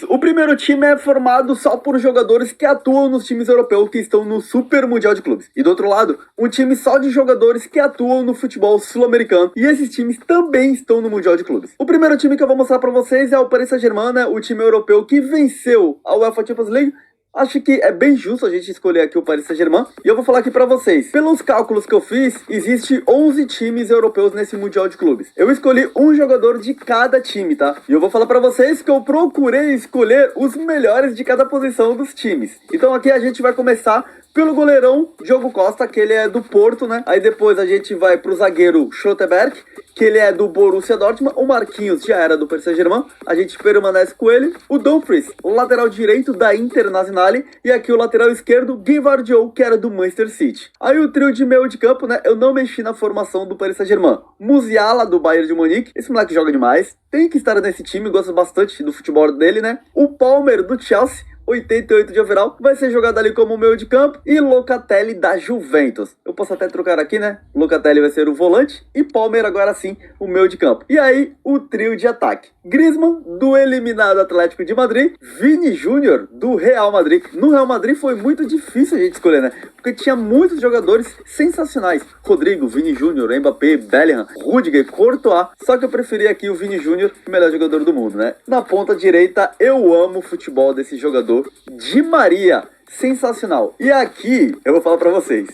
O primeiro time é formado só por jogadores que atuam nos times europeus que estão no Super Mundial de Clubes. E do outro lado, um time só de jogadores que atuam no futebol sul-americano. E esses times também estão no Mundial de Clubes. O primeiro time que eu vou mostrar pra vocês é o Paris Saint-Germain, né? O time europeu que venceu a UEFA Champions League. Acho que é bem justo a gente escolher aqui o Paris Saint-Germain. E eu vou falar aqui pra vocês. Pelos cálculos que eu fiz, existe 11 times europeus nesse Mundial de Clubes. Eu escolhi um jogador de cada time, tá? E eu vou falar pra vocês que eu procurei escolher os melhores de cada posição dos times. Então aqui a gente vai começar pelo goleirão Diogo Costa, que ele é do Porto, né? Aí depois a gente vai pro zagueiro Schlotterbeck, que ele é do Borussia Dortmund. O Marquinhos já era do Paris Saint-Germain, a gente permanece com ele. O Dumfries, o lateral direito da Internazionale. E aqui o lateral esquerdo, Guivardiol, que era do Manchester City. Aí o trio de meio de campo, né? Eu não mexi na formação do Paris Saint-Germain. Musiala, do Bayern de Munique. Esse moleque joga demais. Tem que estar nesse time, gosto bastante do futebol dele, né? O Palmer, do Chelsea. 88 de overall, vai ser jogado ali como meio de campo. E Locatelli da Juventus. Eu posso até trocar aqui, né? Locatelli vai ser o volante e Palmer agora sim o meio de campo. E aí o trio de ataque: Griezmann, do eliminado Atlético de Madrid. Vini Júnior, do Real Madrid. No Real Madrid foi muito difícil a gente escolher, né? Porque tinha muitos jogadores sensacionais: Rodrigo, Vini Júnior, Mbappé, Bellingham, Rudiger, Courtois. Só que eu preferi aqui o Vini Júnior, o melhor jogador do mundo, né? Na ponta direita, eu amo o futebol desse jogador, Di Maria, sensacional. E aqui, eu vou falar pra vocês,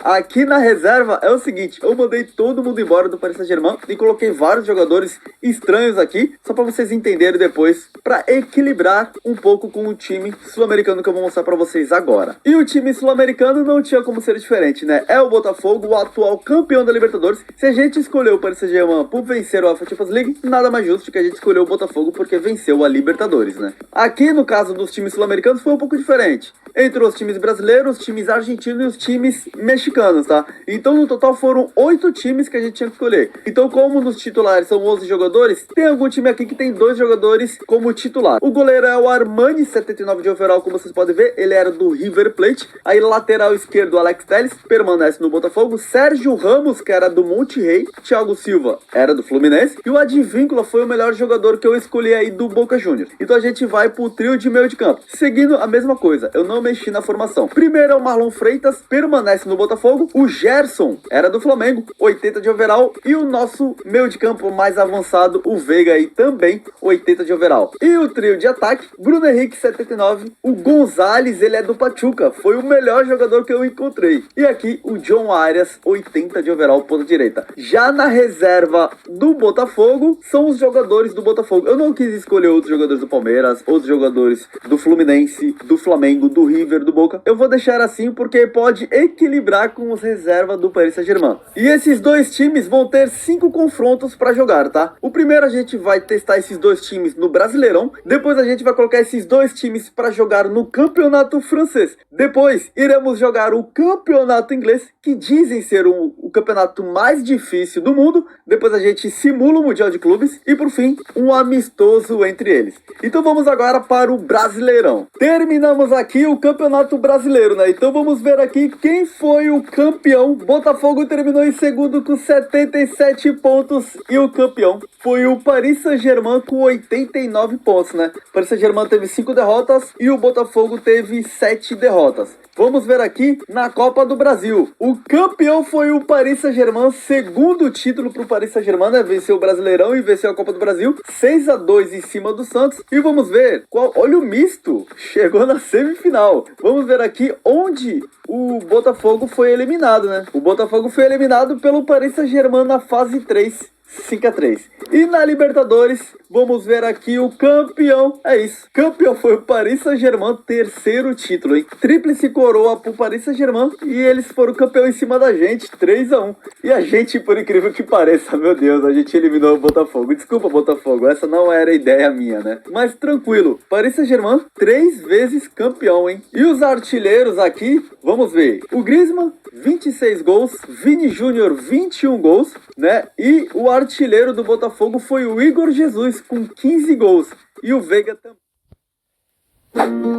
aqui na reserva é o seguinte: eu mandei todo mundo embora do Paris Saint-Germain e coloquei vários jogadores estranhos aqui, só pra vocês entenderem depois, pra equilibrar um pouco com o time sul-americano que eu vou mostrar pra vocês agora. E o time sul-americano não tinha como ser diferente, né? É o Botafogo, o atual campeão da Libertadores. Se a gente escolheu o Paris Saint-Germain por vencer a UEFA Champions League, nada mais justo que a gente escolheu o Botafogo porque venceu a Libertadores, né? Aqui no caso dos times sul-americanos foi um pouco diferente. Entre os times brasileiros, os times argentinos e os times mexicanos, tá? Então no total foram 8 times que a gente tinha que escolher. Então, como nos titulares são 11 jogadores, tem algum time aqui que tem 2 jogadores como titular. O goleiro é o Armani, 79 de overall, como vocês podem ver, ele era do River Plate. Aí lateral esquerdo, Alex Telles, permanece no Botafogo. Sérgio Ramos, que era do Monterrey. Thiago Silva era do Fluminense. E o Advíncula foi o melhor jogador que eu escolhi aí do Boca Juniors. Então a gente vai pro trio de meio de campo, seguindo a mesma coisa. Eu não mexi na formação. Primeiro é o Marlon Freitas, permanece no Botafogo. O Gerson era do Flamengo, 80 de overall. E o nosso meio de campo mais avançado, o Veiga, aí também 80 de overall. E o trio de ataque: Bruno Henrique, 79. O Gonzalez, ele é do Pachuca, foi o melhor jogador que eu encontrei. E aqui o John Arias, 80 de overall, ponta direita. Já na reserva do Botafogo, são os jogadores do Botafogo. Eu não quis escolher outros jogadores do Palmeiras, outros jogadores do Fluminense, do Flamengo, do River, do Boca. Eu vou deixar assim porque pode equilibrar com os reservas do Paris Saint-Germain. E esses dois times vão ter 5 confrontos para jogar, tá? O primeiro a gente vai testar esses dois times no Brasileirão. Depois a gente vai colocar esses dois times para jogar no Campeonato Francês. Depois iremos jogar o Campeonato Inglês, que dizem ser o campeonato mais difícil do mundo. Depois a gente simula o Mundial de Clubes e por fim um amistoso entre eles. Então vamos agora para o Brasileirão. Terminamos aqui o Campeonato Brasileiro, né? Então vamos ver aqui quem foi o campeão. Botafogo terminou em segundo com 77 pontos e o campeão foi o Paris Saint-Germain com 89 pontos, né? O Paris Saint-Germain teve 5 derrotas e o Botafogo teve 7 derrotas. Vamos ver aqui na Copa do Brasil. O campeão foi o Paris Saint-Germain, segundo título para o Paris Saint-Germain, né? Venceu o Brasileirão e venceu a Copa do Brasil, 6-2 em cima do Santos. E vamos ver olha o misto, chegou na semifinal. Vamos ver aqui onde o Botafogo foi eliminado, né? O Botafogo foi eliminado pelo Paris Saint-Germain na fase 3. 5-3. E na Libertadores, vamos ver aqui o campeão. É isso. Campeão foi o Paris Saint-Germain, terceiro título, hein? Tríplice coroa pro Paris Saint-Germain e eles foram campeão em cima da gente, 3-1. E a gente, por incrível que pareça, meu Deus, a gente eliminou o Botafogo. Desculpa, Botafogo, essa não era ideia minha, né? Mas tranquilo, Paris Saint-Germain 3 vezes campeão, hein? E os artilheiros aqui, vamos ver. O Griezmann, 26 gols. Vini Júnior, 21 gols, né? E o artilheiro do Botafogo foi o Igor Jesus, com 15 gols. E o Veiga também.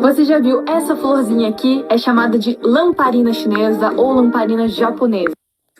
Você já viu essa florzinha aqui? É chamada de lamparina chinesa ou lamparina japonesa.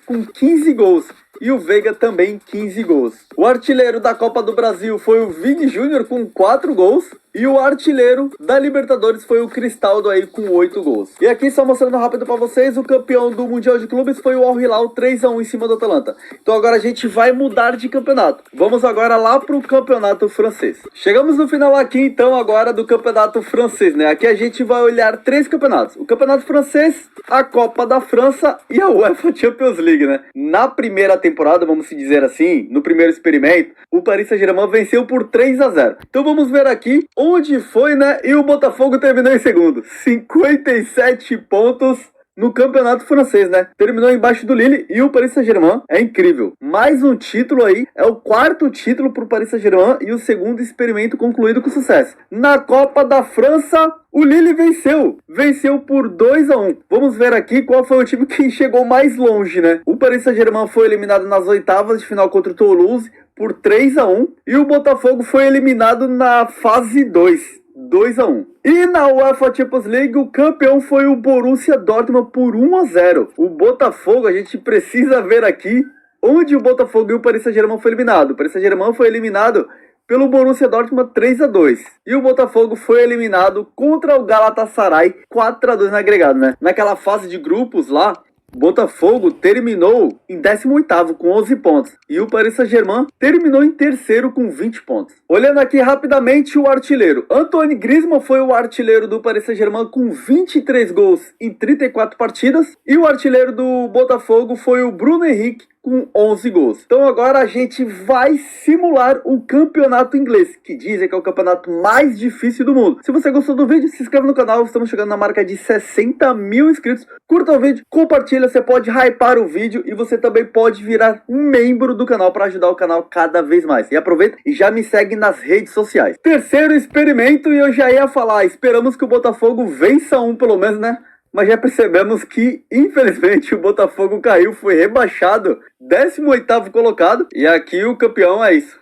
Com 15 gols. E o Veiga também 15 gols. O artilheiro da Copa do Brasil foi o Vini Júnior com 4 gols. E o artilheiro da Libertadores foi o Cristaldo aí com 8 gols. E aqui só mostrando rápido pra vocês, o campeão do Mundial de Clubes foi o Al Hilal 3-1 em cima do Atalanta. Então agora a gente vai mudar de campeonato. Vamos agora lá pro campeonato francês. Chegamos no final aqui então agora do campeonato francês, né? Aqui a gente vai olhar 3 campeonatos. O campeonato francês, a Copa da França e a UEFA Champions League, né? Na primeira temporada, vamos se dizer assim, no primeiro experimento, o Paris Saint-Germain venceu por 3-0. Então vamos ver aqui onde foi, né? E o Botafogo terminou em segundo. 57 pontos no campeonato francês, né? Terminou embaixo do Lille e o Paris Saint-Germain é incrível. Mais um título aí, é o 4º título para o Paris Saint-Germain e o 2º experimento concluído com sucesso. Na Copa da França, o Lille venceu por 2-1. Vamos ver aqui qual foi o time que chegou mais longe, né? O Paris Saint-Germain foi eliminado nas oitavas de final contra o Toulouse por 3-1 e o Botafogo foi eliminado na fase 2-1. E na UEFA Champions League, o campeão foi o Borussia Dortmund por 1-0. O Botafogo, a gente precisa ver aqui onde o Botafogo e o Paris Saint-Germain foi eliminado. O Paris Saint-Germain foi eliminado pelo Borussia Dortmund 3-2. E o Botafogo foi eliminado contra o Galatasaray 4-2 no agregado, né? Naquela fase de grupos lá, Botafogo terminou em 18º com 11 pontos e o Paris Saint-Germain terminou em terceiro com 20 pontos. Olhando aqui rapidamente o artilheiro, Antoine Griezmann foi o artilheiro do Paris Saint-Germain com 23 gols em 34 partidas e o artilheiro do Botafogo foi o Bruno Henrique com 11 gols. Então agora a gente vai simular o campeonato inglês, que dizem que é o campeonato mais difícil do mundo. Se você gostou do vídeo, se inscreve no canal, estamos chegando na marca de 60 mil inscritos. Curta o vídeo, compartilha, você pode hypar o vídeo e você também pode virar um membro do canal para ajudar o canal cada vez mais. E aproveita e já me segue nas redes sociais. Terceiro experimento e eu já ia falar, esperamos que o Botafogo vença um pelo menos, né? Mas já percebemos que, infelizmente, o Botafogo caiu, foi rebaixado, 18º colocado. E aqui o campeão é isso.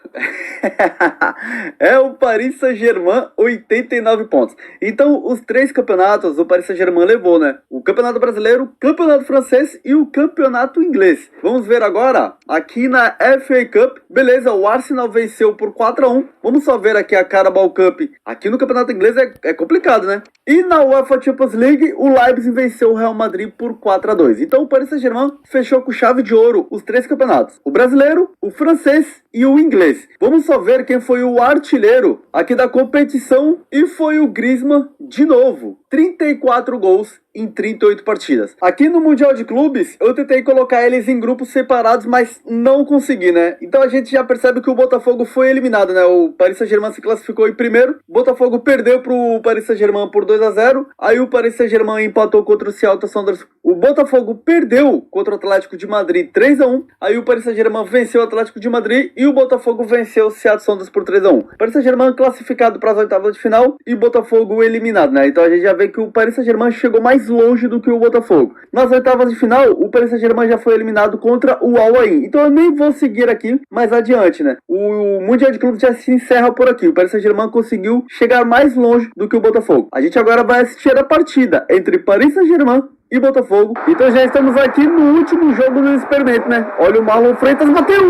É o Paris Saint-Germain, 89 pontos. Então, os 3 campeonatos o Paris Saint-Germain levou, né? O Campeonato Brasileiro, o Campeonato Francês e o Campeonato Inglês. Vamos ver agora, aqui na FA Cup. Beleza, o Arsenal venceu por 4-1. Vamos só ver aqui a Carabao Cup. Aqui no Campeonato Inglês é complicado, né? E na UEFA Champions League, o Leipzig venceu o Real Madrid por 4-2. Então o Paris Saint-Germain fechou com chave de ouro os 3 campeonatos. O brasileiro, o francês e o inglês. Vamos só ver quem foi o artilheiro aqui da competição e foi o Griezmann de novo. 34 gols em 38 partidas. Aqui no Mundial de Clubes, eu tentei colocar eles em grupos separados, mas não consegui, né? Então a gente já percebe que o Botafogo foi eliminado, né? O Paris Saint-Germain se classificou em primeiro, o Botafogo perdeu pro Paris Saint-Germain por 2-0, aí o Paris Saint-Germain empatou contra o Seattle Sounders. O Botafogo perdeu contra o Atlético de Madrid 3-1, aí o Paris Saint-Germain venceu o Atlético de Madrid e o Botafogo venceu o Seattle Sounders por 3-1. Paris Saint-Germain classificado para as oitavas de final e Botafogo eliminado, né? Então a gente já vê que o Paris Saint-Germain chegou mais longe do que o Botafogo. Nas oitavas de final, o Paris Saint-Germain já foi eliminado contra o Al Ain. Então eu nem vou seguir aqui mais adiante, né? O Mundial de Clubes já se encerra por aqui. O Paris Saint-Germain conseguiu chegar mais longe do que o Botafogo. A gente agora vai assistir a partida entre Paris Saint-Germain e Botafogo. Então já estamos aqui no último jogo do experimento, né? Olha o Marlon Freitas, bateu!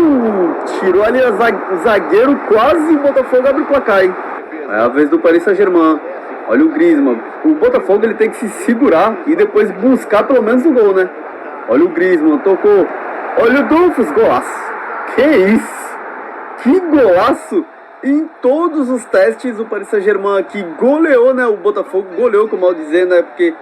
Tirou ali o zagueiro, quase o Botafogo abre o placar, hein? É a vez do Paris Saint-Germain. Olha o Griezmann. O Botafogo ele tem que se segurar e depois buscar pelo menos o gol, né? Olha o Griezmann, tocou. Olha o Dumfries, golaço. Que isso? Que golaço! Em todos os testes o Paris Saint-Germain aqui goleou, né? O Botafogo goleou, como eu dizer, né? Porque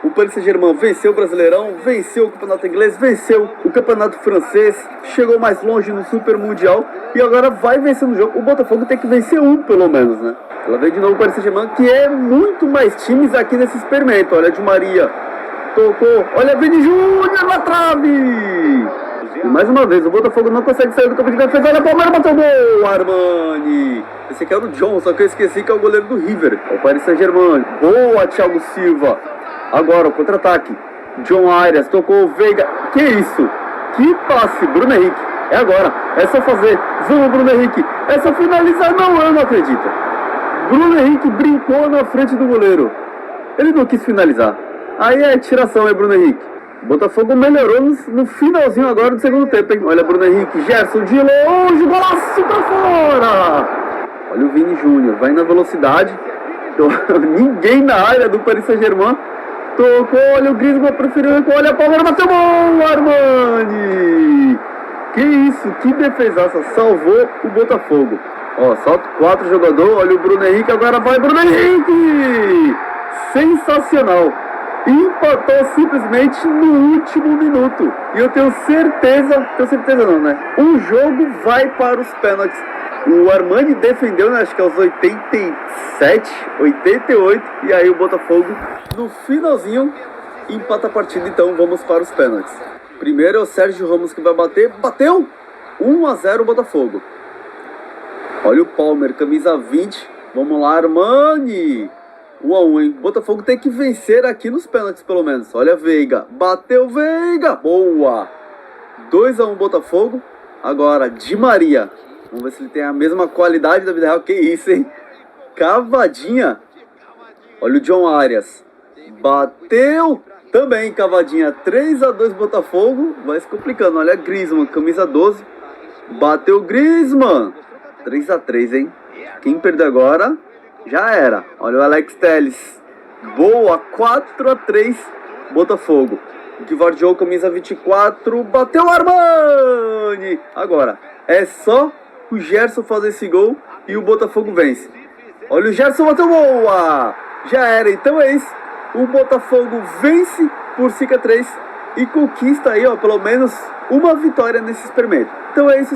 o Paris Saint-Germain venceu o Brasileirão, venceu o Campeonato Inglês, venceu o Campeonato Francês, chegou mais longe no Super Mundial e agora vai vencendo o jogo. O Botafogo tem que vencer um, pelo menos, né? Ela vem de novo o Paris Saint-Germain, que é muito mais times aqui nesse experimento. Olha, Di Maria tocou, olha, Vini Júnior na trave! E mais uma vez, o Botafogo não consegue sair do campo de defesa. Olha, o Palmeiras bateu gol, Armani! Esse aqui era o John, só que eu esqueci que é o goleiro do River. É o Paris Saint-Germain. Boa, Thiago Silva! Agora o contra-ataque. John Arias tocou o Veiga. Que isso? Que passe, Bruno Henrique. É agora. É só fazer. Vamos, Bruno Henrique. É só finalizar. Não, eu não acredito. Bruno Henrique brincou na frente do goleiro. Ele não quis finalizar. Aí é tiração, é Bruno Henrique. Botafogo melhorou no finalzinho agora do segundo tempo, hein? Olha Bruno Henrique. Gerson de longe. Golaço pra fora. Olha o Vini Júnior. Vai na velocidade. Ninguém na área do Paris Saint-Germain. Tocou, olha o Griezmann, preferiu, olha a Palmeira, bateu bom, Armani! Que isso, que defesaça, salvou o Botafogo. Ó, salta 4 jogadores, olha o Bruno Henrique, agora vai Bruno Henrique! Sensacional! Empatou simplesmente no último minuto. E eu tenho certeza não, né? O jogo vai para os pênaltis. O Armani defendeu, né? Acho que aos 87, 88. E aí o Botafogo, no finalzinho, empata a partida. Então vamos para os pênaltis. Primeiro é o Sérgio Ramos que vai bater. Bateu! 1-0 o Botafogo. Olha o Palmer, camisa 20. Vamos lá, Armani! 1-1, hein? Botafogo tem que vencer aqui nos pênaltis, pelo menos. Olha a Veiga. Bateu, Veiga! Boa! 2-1 Botafogo. Agora, Di Maria. Vamos ver se ele tem a mesma qualidade da vida real. Que isso, hein? Cavadinha. Olha o John Arias. Bateu! Também, cavadinha. 3-2 Botafogo. Vai se complicando. Olha Griezmann, camisa 12. Bateu Griezmann. 3-3, hein? Quem perdeu agora... já era. Olha o Alex Telles. Boa. 4-3 Botafogo. Guivardiol, camisa 24. Bateu o Armani. Agora, é só o Gerson fazer esse gol e o Botafogo vence. Olha o Gerson, bateu, boa. Já era. Então é isso. O Botafogo vence por 5-3 e conquista aí, ó, pelo menos uma vitória nesse experimento. Então é isso.